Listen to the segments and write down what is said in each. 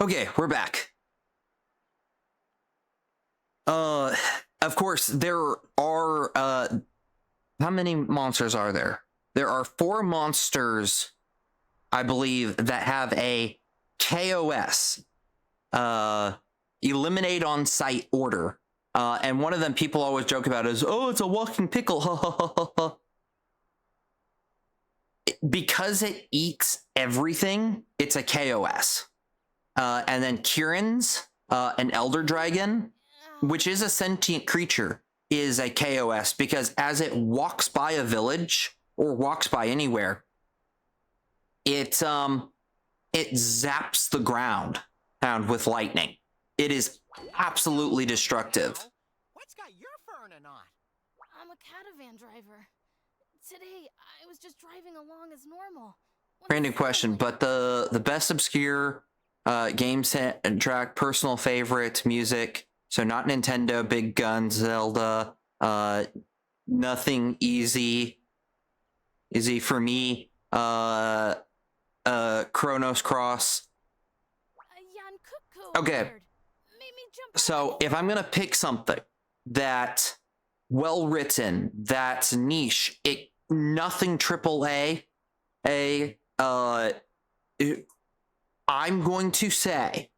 Okay, we're back. Of course, there are, how many monsters are there? There are 4 monsters, I believe, that have a KOS, eliminate on sight order. And one of them people always joke about is, oh, it's a walking pickle. Because it eats everything, it's a KOS. And then Kieran's, an elder dragon, which is a sentient creature, is a KOS because as it walks by a village or walks by anywhere, it zaps the ground with lightning. It is absolutely destructive. What's got your fur in a knot? I'm a caravan driver. Today, I was just driving along as normal. Random question, but the best obscure game track, personal favorite, music, so not Nintendo, Big Gun, Zelda, nothing easy for me, Chronos Cross. Okay, so if I'm gonna pick something that well written, that's niche, nothing AAA, I'm going to say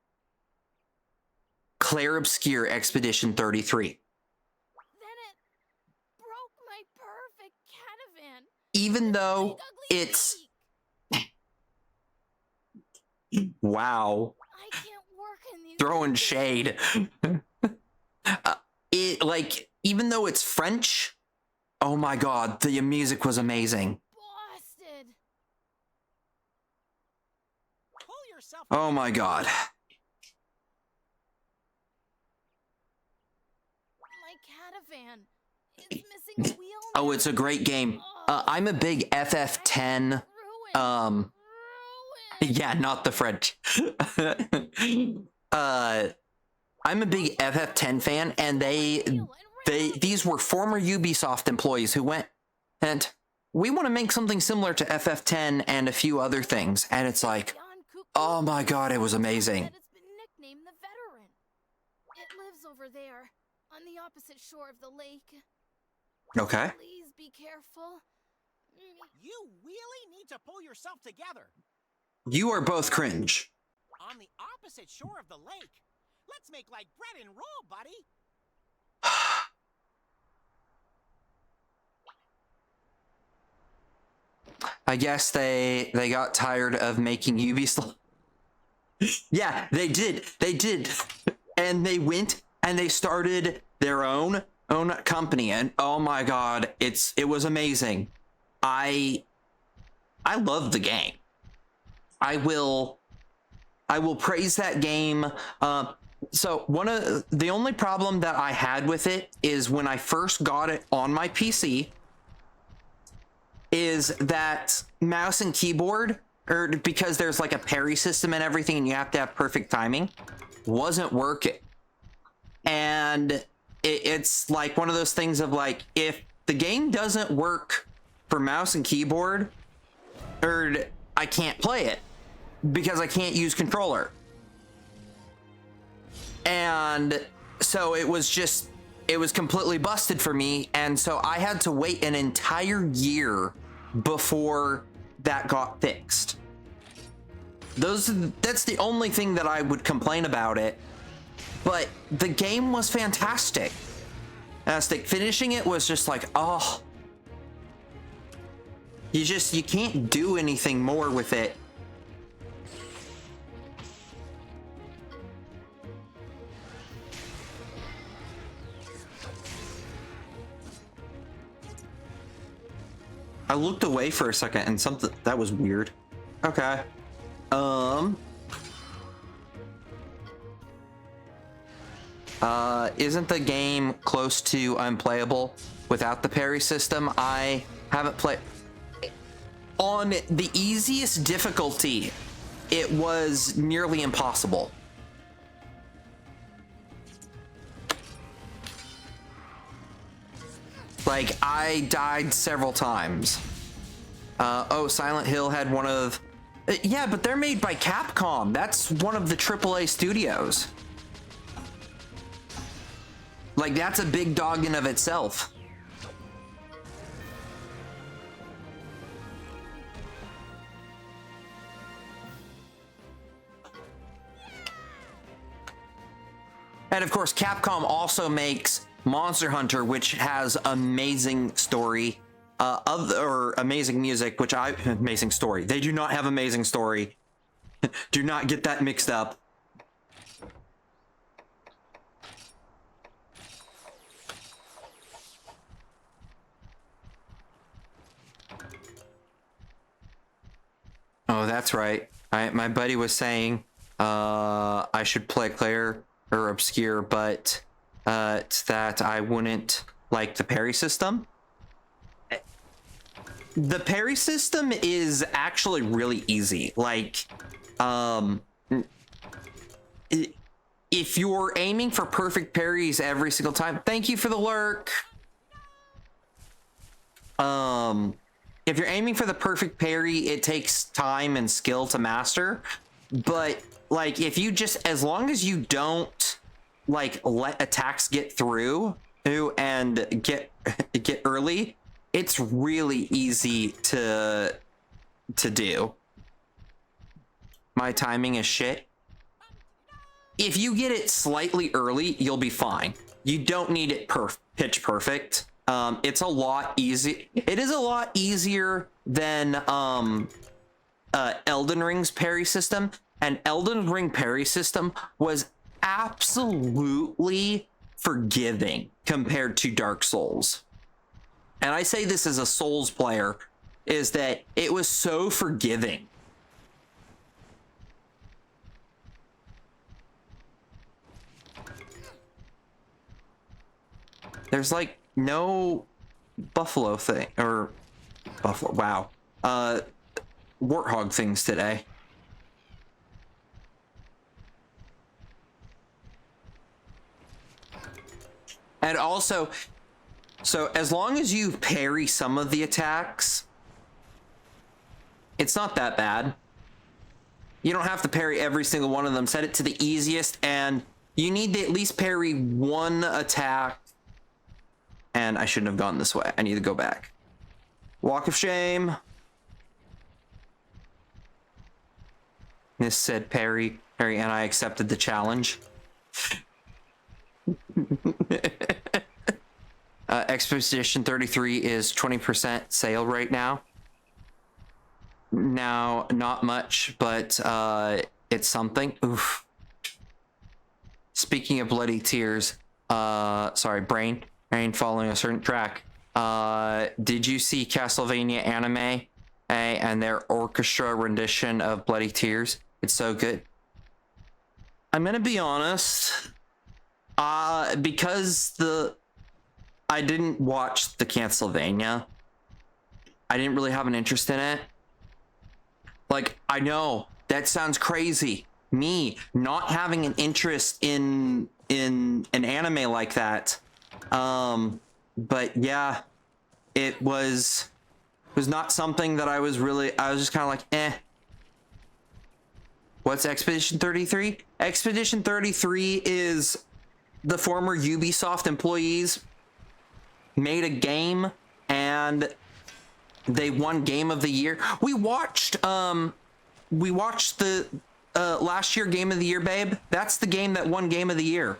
Claire Obscure Expedition 33. Then it broke my perfect caravan. Even though it's wow, I can't work in these throwing shade. Even though it's French, oh my god, the music was amazing. Busted. Pull yourself. Oh my god. My caravan. It's missing a wheel. Oh, it's a great game. I'm a big FF10. Ruined. Yeah, not the French. I'm a big FF10 fan, and these were former Ubisoft employees who went, and we want to make something similar to FF10 and a few other things. And it's like, oh my god, it was amazing. It's been nicknamed the Veteran. It lives over there, on the opposite shore of the lake. Okay. Please be careful. You really need to pull yourself together. You are both cringe. On the opposite shore of the lake. Let's make like bread and roll, buddy. I guess they got tired of making Ubisoft. Yeah, they did. And they went and they started their own company, and oh my god, it was amazing. I love the game. I will praise that game. So the only problem that I had with it is when I first got it on my PC is that mouse and keyboard, or because there's like a parry system and everything and you have to have perfect timing, wasn't working. And it's like one of those things of like, if the game doesn't work for mouse and keyboard, or I can't play it because I can't use controller. And so it was completely busted for me. And so I had to wait an entire year before that got fixed. That's the only thing that I would complain about it. But the game was fantastic. Finishing it was just like, oh, you can't do anything more with it. I looked away for a second and something that was weird. Okay. Isn't the game close to unplayable without the parry system? I haven't played on the easiest difficulty. It was nearly impossible. Like, I died several times. Oh, Silent Hill had one of Yeah, but they're made by Capcom. That's one of the AAA studios. Like, that's a big dog in of itself. And of course, Capcom also makes Monster Hunter, which has amazing story, or amazing music, amazing story. They do not have amazing story. Do not get that mixed up. Oh, that's right. My buddy was saying I should play Claire or Obscure, but it's that I wouldn't like the parry system. The parry system is actually really easy. Like, if you're aiming for perfect parries every single time, thank you for the lurk. If you're aiming for the perfect parry, it takes time and skill to master. But like, if you just, as long as you don't like let attacks get through and get early, it's really easy to do. My timing is shit. If you get it slightly early, you'll be fine. You don't need it pitch perfect. It's a lot easy. It is a lot easier than Elden Ring's parry system, and Elden Ring parry system was absolutely forgiving compared to Dark Souls. And I say this as a Souls player, is that it was so forgiving. There's like no buffalo thing, or buffalo, wow. Warthog things today. And also, so as long as you parry some of the attacks, it's not that bad. You don't have to parry every single one of them. Set it to the easiest, and you need to at least parry one attack. And I shouldn't have gone this way. I need to go back. Walk of shame. This said parry, and I accepted the challenge. Expedition 33 is 20% sale right now. Now, not much, but it's something. Oof. Speaking of bloody tears, sorry, brain following a certain track. Did you see Castlevania anime and their orchestra rendition of Bloody Tears? It's so good. I'm gonna be honest, because I didn't watch the Castlevania. I didn't really have an interest in it. Like, I know that sounds crazy. Me not having an interest in an anime like that. But yeah, it was not something that I was just kind of like, eh. What's Expedition 33? Expedition 33 is the former Ubisoft employees made a game and they won Game of the Year. We watched the last year Game of the Year, babe. That's the game that won Game of the Year.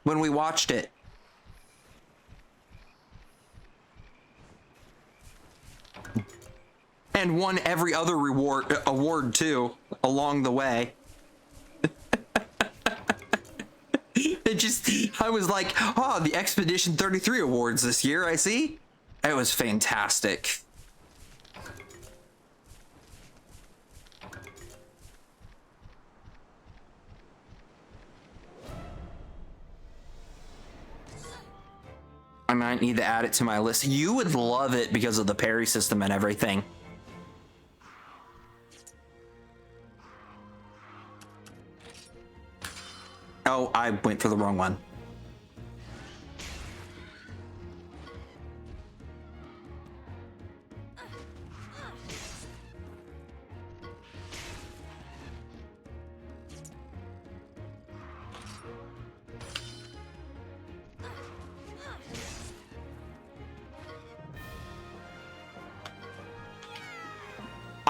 When we watched it. And won every other award too, along the way. I was like, oh, the Expedition 33 awards this year, I see. It was fantastic. I might need to add it to my list. You would love it because of the parry system and everything. Oh, I went for the wrong one.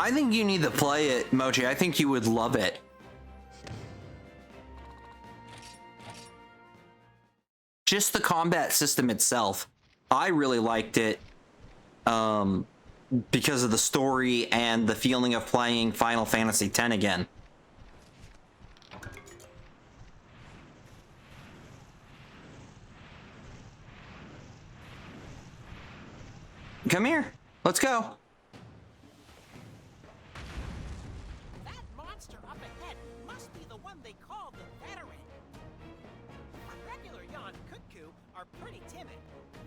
I think you need to play it, Mochi. I think you would love it. Just the combat system itself, I really liked it because of the story and the feeling of playing Final Fantasy X again. Come here. Let's go. That monster up ahead must be the one they call the veteran. Regular Yon Kutku are pretty timid.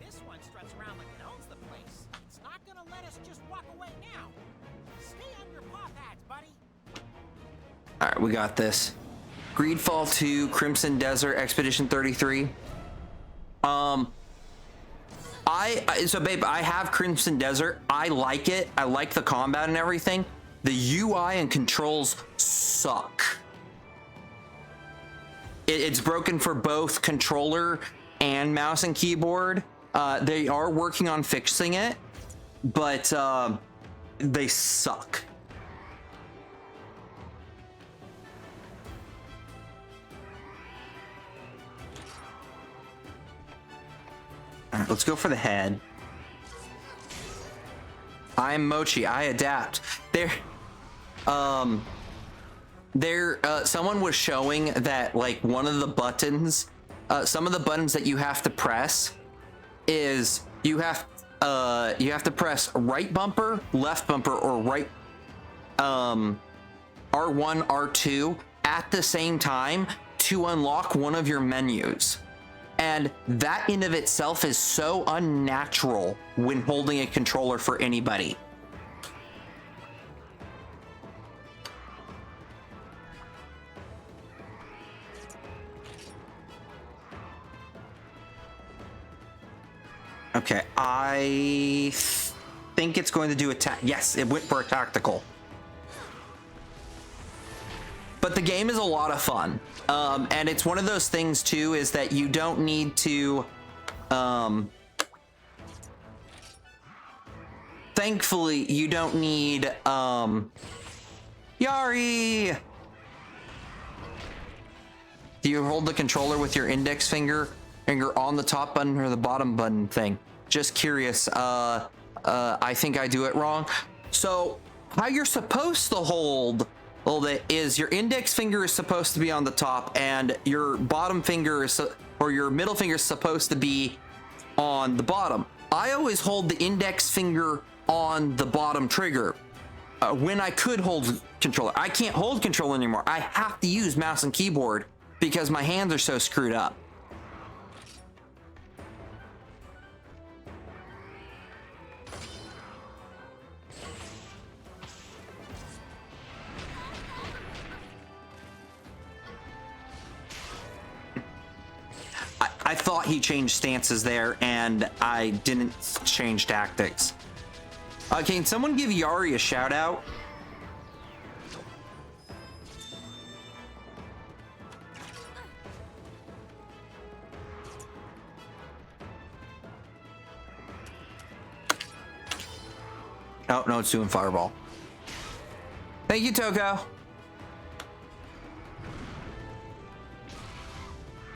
This one struts around like it owns the place. It's not gonna let us just walk away now. Stay on your paw pads, buddy. All right, we got this. Greedfall 2, Crimson Desert, Expedition 33. So babe, I have Crimson Desert. I like it. I like the combat and everything. The UI and controls suck. It's broken for both controller and mouse and keyboard. They are working on fixing it, but they suck. All right, let's go for the head. I'm Mochi. I adapt. Someone was showing that like one of the buttons, some of the buttons that you have to press is you have to press right bumper, left bumper, or right R1, R2 at the same time to unlock one of your menus. And that in of itself is so unnatural when holding a controller for anybody. Okay, I think it's going to do a yes, it went for a tactical. But the game is a lot of fun. And it's one of those things too, is that you don't need to, thankfully, you don't need, Yari! Do you hold the controller with your index finger on the top button or the bottom button thing? Just curious, I think I do it wrong. So, how you're supposed to hold it is your index finger is supposed to be on the top and your bottom finger is, or your middle finger is supposed to be on the bottom. I always hold the index finger on the bottom trigger when I could hold controller. I can't hold controller anymore. I have to use mouse and keyboard because my hands are so screwed up. I thought he changed stances there, and I didn't change tactics. Can someone give Yari a shout out? Oh, no, it's doing fireball. Thank you, Toko.